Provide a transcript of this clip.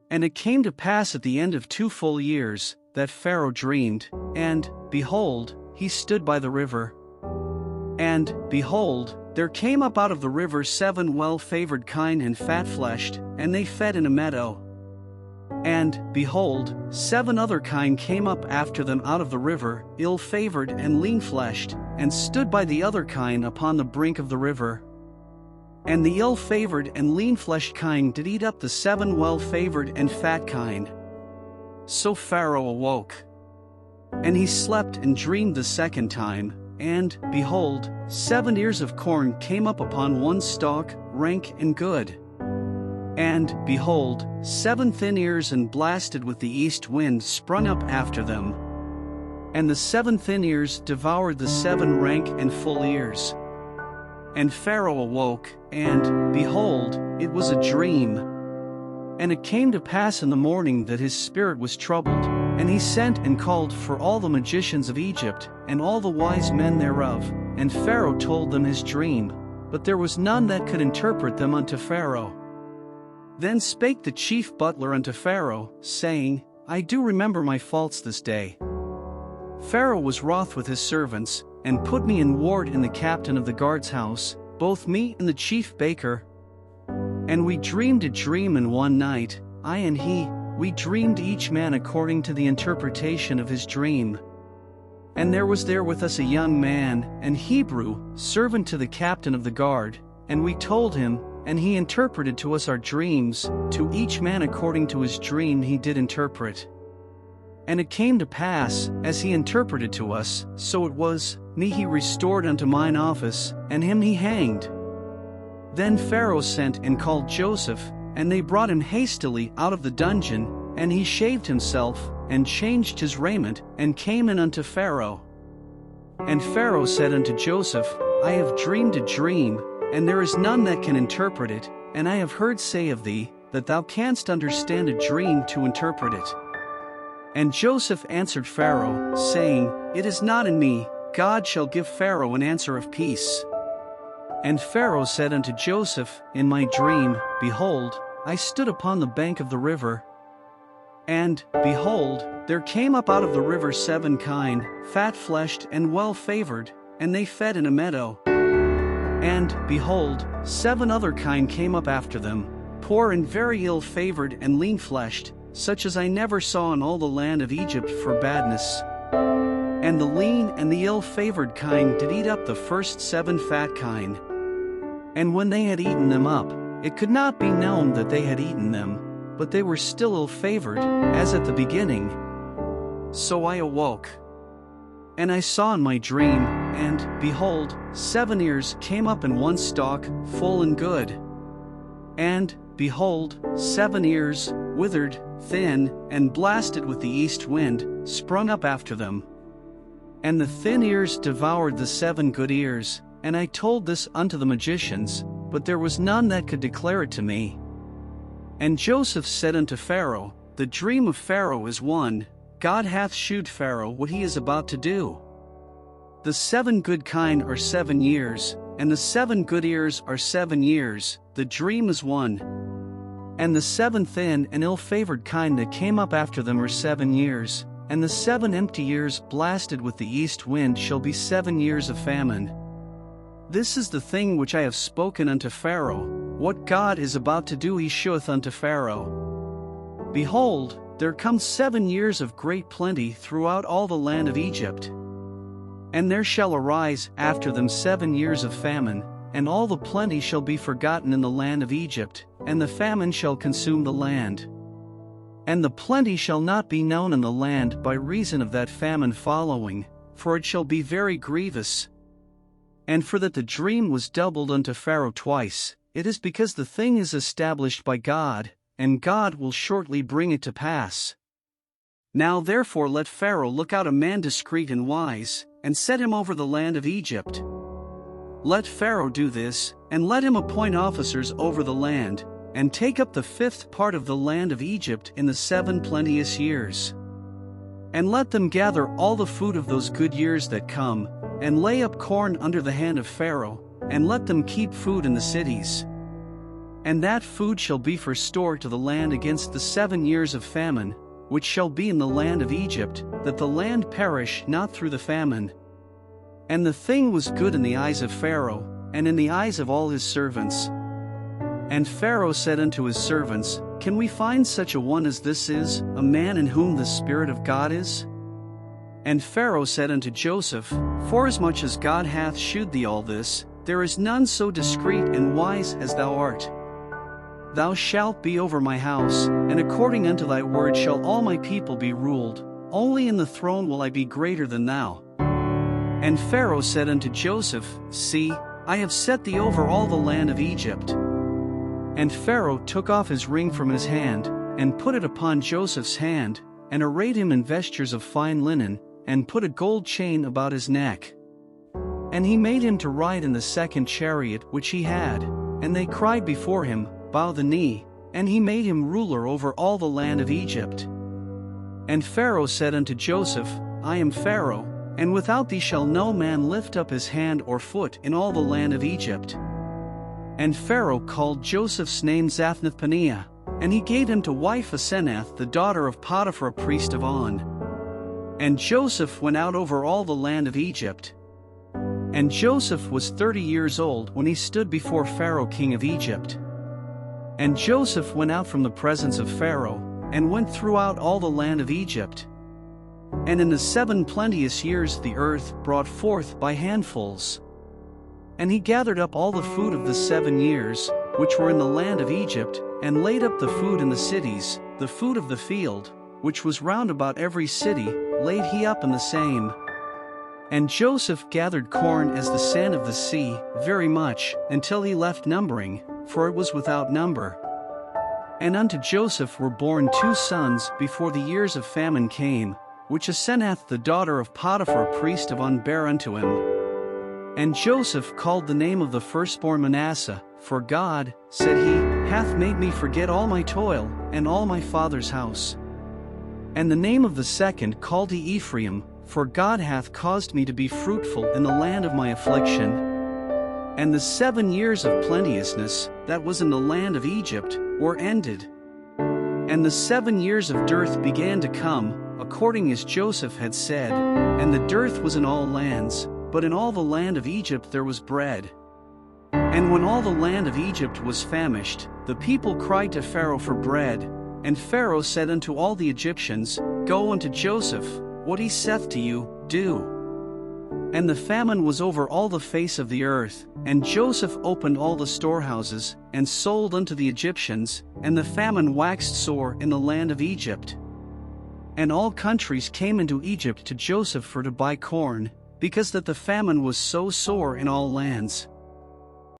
And it came to pass at the end of 2 full years, that Pharaoh dreamed, and, behold, he stood by the river. And, behold, there came up out of the river 7 well-favored kine and fat-fleshed, and they fed in a meadow. And, behold, 7 other kine came up after them out of the river, ill-favored and lean-fleshed, and stood by the other kine upon the brink of the river. And the ill-favored and lean-fleshed kine did eat up the 7 well-favored and fat kine. So Pharaoh awoke. And he slept and dreamed the second time, and, behold, 7 ears of corn came up upon one stalk, rank and good. And, behold, 7 thin ears and blasted with the east wind sprung up after them. And the 7 thin ears devoured the 7 rank and full ears. And Pharaoh awoke, and, behold, it was a dream. And it came to pass in the morning that his spirit was troubled, and he sent and called for all the magicians of Egypt, and all the wise men thereof, and Pharaoh told them his dream, but there was none that could interpret them unto Pharaoh. Then spake the chief butler unto Pharaoh, saying, I do remember my faults this day. Pharaoh was wroth with his servants, and put me in ward in the captain of the guard's house, both me and the chief baker. And we dreamed a dream in one night, I and he, we dreamed each man according to the interpretation of his dream. And there was there with us a young man, an Hebrew, servant to the captain of the guard, and we told him, and he interpreted to us our dreams, to each man according to his dream he did interpret. And it came to pass, as he interpreted to us, so it was, me he restored unto mine office, and him he hanged. Then Pharaoh sent and called Joseph, and they brought him hastily out of the dungeon, and he shaved himself, and changed his raiment, and came in unto Pharaoh. And Pharaoh said unto Joseph, I have dreamed a dream, and there is none that can interpret it, and I have heard say of thee, that thou canst understand a dream to interpret it. And Joseph answered Pharaoh, saying, It is not in me, God shall give Pharaoh an answer of peace. And Pharaoh said unto Joseph, In my dream, behold, I stood upon the bank of the river. And, behold, there came up out of the river 7 kine, fat-fleshed and well-favored, and they fed in a meadow. And, behold, 7 other kine came up after them, poor and very ill-favored and lean-fleshed, such as I never saw in all the land of Egypt for badness. And the lean and the ill-favored kine did eat up the first 7 fat kine. And when they had eaten them up, it could not be known that they had eaten them, but they were still ill-favored, as at the beginning. So I awoke. And I saw in my dream, and, behold, 7 ears came up in one stalk, full and good. And, behold, 7 ears, withered, thin, and blasted with the east wind, sprung up after them. And the thin ears devoured the 7 good ears, and I told this unto the magicians, but there was none that could declare it to me. And Joseph said unto Pharaoh, The dream of Pharaoh is one, God hath shewed Pharaoh what he is about to do. The 7 good kine are 7 years, and the 7 good ears are 7 years, the dream is one. And the 7 thin and ill-favored kine that came up after them are 7 years, and the 7 empty years blasted with the east wind shall be 7 years of famine. This is the thing which I have spoken unto Pharaoh, what God is about to do he sheweth unto Pharaoh. Behold, there come 7 years of great plenty throughout all the land of Egypt. And there shall arise after them 7 years of famine, and all the plenty shall be forgotten in the land of Egypt, and the famine shall consume the land. And the plenty shall not be known in the land by reason of that famine following, for it shall be very grievous. And for that the dream was doubled unto Pharaoh twice, it is because the thing is established by God, and God will shortly bring it to pass. Now therefore let Pharaoh look out a man discreet and wise, and set him over the land of Egypt. Let Pharaoh do this, and let him appoint officers over the land, and take up the 5th part of the land of Egypt in the 7 plenteous years. And let them gather all the food of those good years that come, and lay up corn under the hand of Pharaoh, and let them keep food in the cities. And that food shall be for store to the land against the 7 years of famine, which shall be in the land of Egypt, that the land perish not through the famine. And the thing was good in the eyes of Pharaoh, and in the eyes of all his servants. And Pharaoh said unto his servants, Can we find such a one as this is, a man in whom the Spirit of God is? And Pharaoh said unto Joseph, Forasmuch as God hath shewed thee all this, there is none so discreet and wise as thou art. Thou shalt be over my house, and according unto thy word shall all my people be ruled, only in the throne will I be greater than thou. And Pharaoh said unto Joseph, See, I have set thee over all the land of Egypt. And Pharaoh took off his ring from his hand, and put it upon Joseph's hand, and arrayed him in vestures of fine linen, and put a gold chain about his neck. And he made him to ride in the second chariot which he had, and they cried before him, Bow the knee, and he made him ruler over all the land of Egypt. And Pharaoh said unto Joseph, I am Pharaoh, and without thee shall no man lift up his hand or foot in all the land of Egypt. And Pharaoh called Joseph's name Zaphnath-Paneah, and he gave him to wife Asenath, the daughter of Potiphar a priest of On. And Joseph went out over all the land of Egypt. And Joseph was 30 years old when he stood before Pharaoh king of Egypt. And Joseph went out from the presence of Pharaoh, and went throughout all the land of Egypt. And in the 7 plenteous years the earth brought forth by handfuls. And he gathered up all the food of the 7 years, which were in the land of Egypt, and laid up the food in the cities, the food of the field, which was round about every city, laid he up in the same. And Joseph gathered corn as the sand of the sea, very much, until he left numbering, for it was without number. And unto Joseph were born 2 sons before the years of famine came, which Asenath the daughter of Potiphar a priest of On bare unto him. And Joseph called the name of the firstborn Manasseh, for God, said he, hath made me forget all my toil, and all my father's house. And the name of the second called he Ephraim, for God hath caused me to be fruitful in the land of my affliction. And the 7 years of plenteousness, that was in the land of Egypt, were ended. And the 7 years of dearth began to come, according as Joseph had said, and the dearth was in all lands, but in all the land of Egypt there was bread. And when all the land of Egypt was famished, the people cried to Pharaoh for bread, and Pharaoh said unto all the Egyptians, Go unto Joseph, what he saith to you, do. And the famine was over all the face of the earth, and Joseph opened all the storehouses, and sold unto the Egyptians, and the famine waxed sore in the land of Egypt. And all countries came into Egypt to Joseph for to buy corn, because that the famine was so sore in all lands.